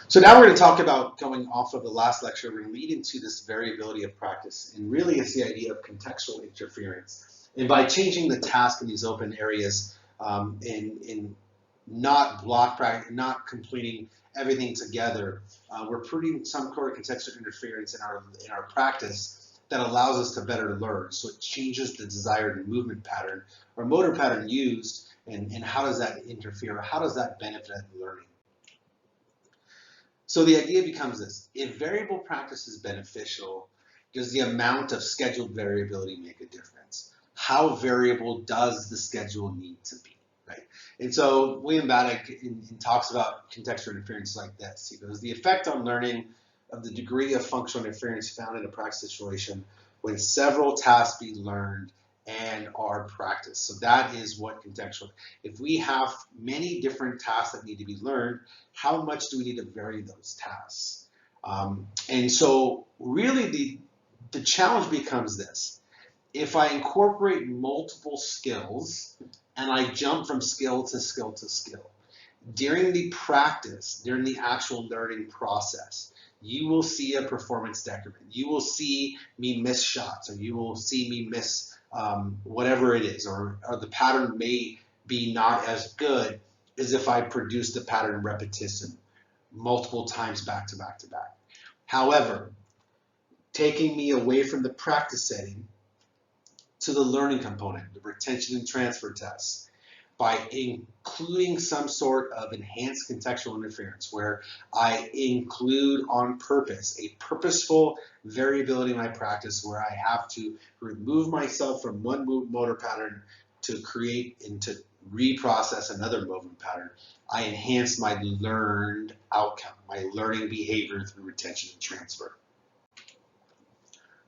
So now we're going to talk about going off of the last lecture. We're going to lead into this variability of practice, and really it's the idea of contextual interference. And by changing the task in these open areas, in not block practice, not completing everything together, we're putting some sort of contextual interference in our practice that allows us to better learn. So it changes the desired movement pattern or motor pattern used, and how does that interfere? How does that benefit learning? So the idea becomes this: if variable practice is beneficial, does the amount of scheduled variability make a difference? How variable does the schedule need to be, right? And so William Baddock talks about contextual interference like this. He goes, the effect on learning of the degree of functional interference found in a practice situation when several tasks be learned and are practiced. So that is what contextual. If we have many different tasks that need to be learned, how much do we need to vary those tasks? And so really the challenge becomes this: if I incorporate multiple skills and I jump from skill to skill to skill, during the practice, during the actual learning process, you will see a performance decrement. You will see me miss shots, or you will see me miss whatever it is, or the pattern may be not as good as if I produce the pattern repetition multiple times back to back to back. However, taking me away from the practice setting to the learning component, the retention and transfer tests, by including some sort of enhanced contextual interference where I include on purpose a purposeful variability in my practice where I have to remove myself from one motor pattern to create and to reprocess another movement pattern, I enhance my learned outcome, my learning behavior through retention and transfer.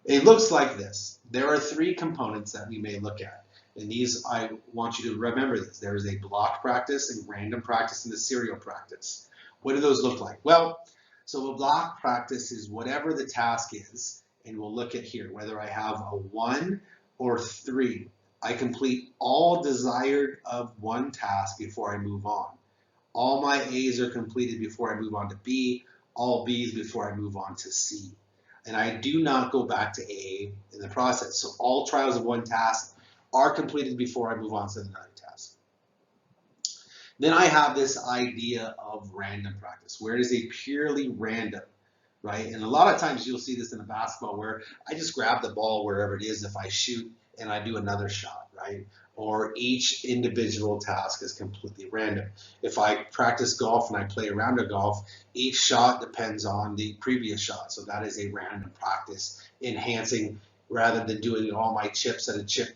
It looks like this. There are three components that we may look at. And these, I want you to remember this. There is a block practice, a random practice, and a serial practice. What do those look like? Well, so a block practice is whatever the task is, and we'll look at here, whether I have a 1 or 3. I complete all desired of one task before I move on. All my A's are completed before I move on to B, all B's before I move on to C. And I do not go back to A in the process. So all trials of one task are completed before I move on to another task. Then I have this idea of random practice, where it is a purely random, right? And a lot of times you'll see this in a basketball where I just grab the ball wherever it is if I shoot and I do another shot, right? Or each individual task is completely random. If I practice golf and I play a round of golf, each shot depends on the previous shot. So that is a random practice, enhancing rather than doing all my chips at a chip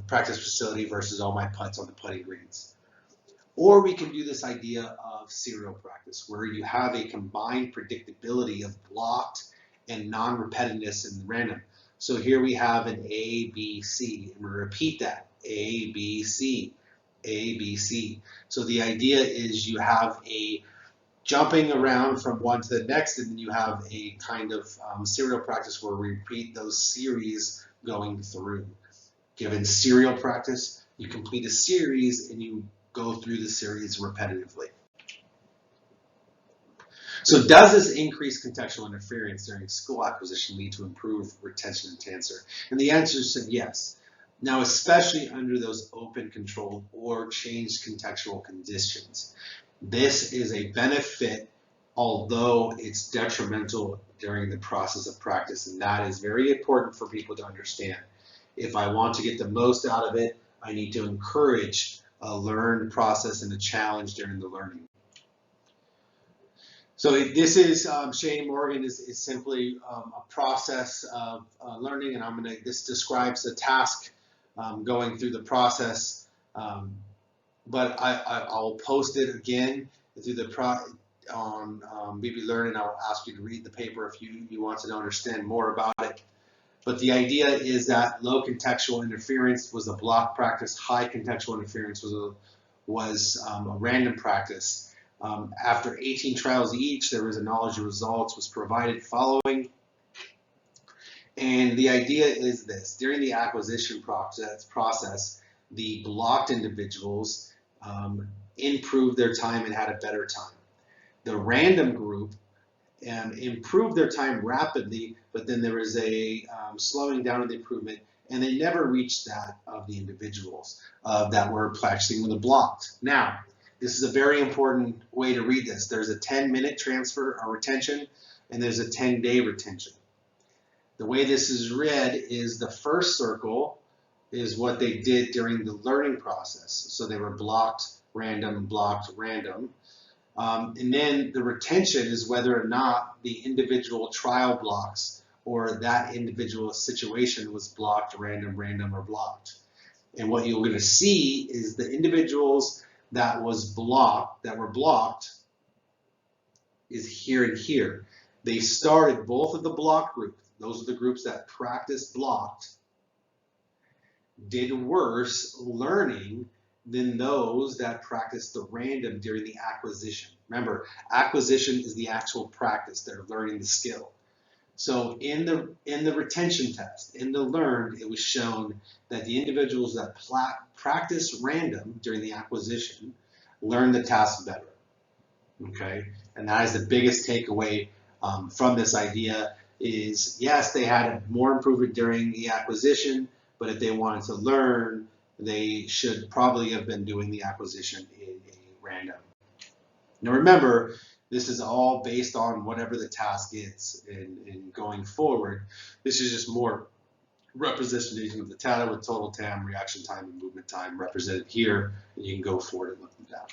practice facility versus all my putts on the putting greens. Or we can do this idea of serial practice, where you have a combined predictability of blocked and non-repetitiveness and random. So here we have an A, B, C, and we repeat that, A, B, C, A, B, C. So the idea is you have a jumping around from one to the next, and then you have a kind of serial practice where we repeat those series going through. Given serial practice, you complete a series and you go through the series repetitively. So does this increased contextual interference during skill acquisition lead to improved retention and transfer? And the answer is yes. Now, especially under those open, controlled, or changed contextual conditions. This is a benefit, although it's detrimental during the process of practice, and that is very important for people to understand. If I want to get the most out of it, I need to encourage a learned process and a challenge during the learning. So this is Shane Morgan is simply a process of learning, and this describes the task going through the process. But I'll post it again through the on BB Learn, and I'll ask you to read the paper if you want to understand more about it. But the idea is that low contextual interference was a block practice. High contextual interference was a random practice. After 18 trials each, there was a knowledge of results was provided following. And the idea is this: during the acquisition process, the blocked individuals improved their time and had a better time. The random group improved their time rapidly, but then there was a slowing down of the improvement, and they never reached that of the individuals that were practicing with the blocked. Now, this is a very important way to read this. There's a 10-minute transfer or retention, and there's a 10-day retention. The way this is read is the first circle is what they did during the learning process. So they were blocked, random, blocked, random. And then the retention is whether or not the individual trial blocks or that individual situation was blocked, random, random, or blocked. And what you're going to see is the individuals that were blocked is here and here. They started both of the block groups. Those are the groups that practiced blocked, did worse learning than those that practiced the random during the acquisition. Remember, acquisition is the actual practice. They're learning the skill. So in the retention test, in the learned, it was shown that the individuals that practiced random during the acquisition learned the task better. Okay, and that is the biggest takeaway from this idea is, yes, they had more improvement during the acquisition, but if they wanted to learn, they should probably have been doing the acquisition in a random. Now remember, this is all based on whatever the task is, and going forward, this is just more representation of the data with total time, reaction time, and movement time represented here, and you can go forward and look at that.